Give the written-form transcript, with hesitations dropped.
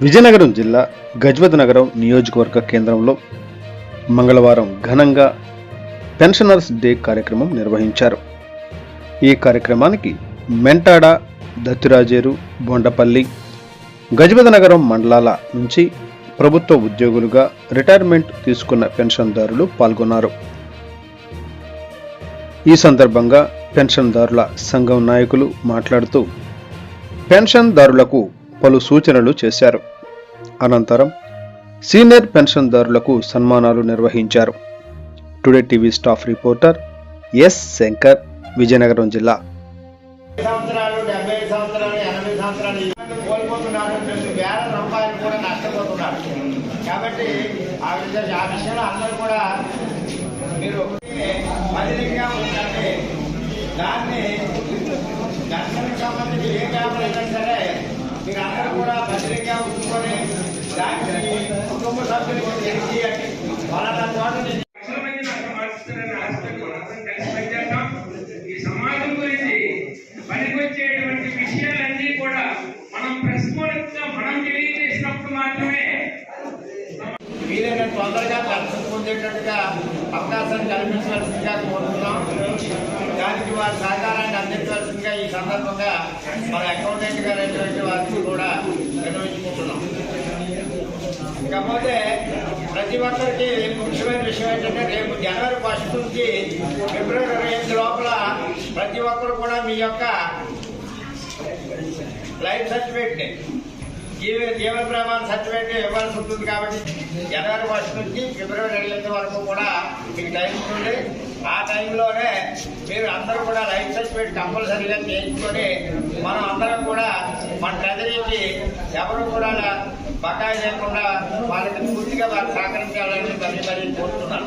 విజయనగరం జిల్లా గజపతి నగరం నియోజకవర్గ కేంద్రంలో మంగళవారం ఘనంగా పెన్షనర్స్ డే కార్యక్రమం నిర్వహించారు. ఈ కార్యక్రమానికి మెంటాడ, దత్తిరాజేరు, బొండపల్లి, గజపతి నగరం మండలాల నుంచి ప్రభుత్వ ఉద్యోగులుగా రిటైర్మెంట్ తీసుకున్న పెన్షన్దారులు పాల్గొన్నారు. ఈ సందర్భంగా పెన్షన్దారుల సంఘం నాయకులు మాట్లాడుతూ పెన్షన్దారులకు పలు సూచనలు చేశారు. అనంతరం సీనియర్ పెన్షన్దారులకు సన్మానాలు నిర్వహించారు. Today TV staff reporter yes Shankar, Vizianagaram జిల్లా. సంవత్సరాలు 70 సంవత్సరాలు 80 సంవత్సరాలు కోల్పోతున్నారు, వేల రూపాయలు కూడా నష్టపోతున్నారు. కాబట్టి ఆ విషయంలో అందరూ కూడా మీరు బదిలీగా ఉందంటే దాన్ని దర్శనకు సంబంధించి ఏ క్యాబ్లు అయినా సరే మీరు అందరూ కూడా బదిలీగా ఉంచుకొని దానికి కుటుంబ సభ్యులకు తెలిసి వాళ్ళ చోట ఈ సమాజం గురించి పనికొచ్చేటువంటి విషయాలన్నీ కూడా మనం ప్రస్ఫుటంగా మనం తెలియజేసినప్పుడు మాత్రమే వీలైన తొందరగా దర్శనం పొందేటట్టుగా అవకాశాన్ని కల్పించవలసిందిగా కోరుతున్నాం. దానికి వారి సహకారాన్ని అందించవలసిందిగా ఈ సందర్భంగా మన అకౌంటెంట్ గారు అయినటువంటి వారికి కూడా నిర్వహించుకుంటున్నాం. ఇకపోతే ప్రతి ఒక్కరికి ముఖ్యమైన విషయం ఏంటంటే రేపు జనవరి 1 నుంచి ఫిబ్రవరి 28 లోపల ప్రతి ఒక్కరు కూడా మీ యొక్క లైఫ్ సర్టిఫికేట్, జీవన ప్రమాణ సర్టిఫికేట్ ఇవ్వాల్సి ఉంటుంది. కాబట్టి జనవరి 1 నుంచి ఫిబ్రవరి 28 వరకు కూడా మీకు టైం ఉంటుంది. ఆ టైంలోనే మీరు అందరూ కూడా లైఫ్ సర్టిఫికేట్ కంపల్సరీగా చేయించుకొని మనం అందరం కూడా మన ట్రెజరీకి ఎవరు కూడా బకాయి లేకుండా వాళ్ళకి పూర్తిగా వారు సహకరించాలని మరీ కోరుతున్నాను.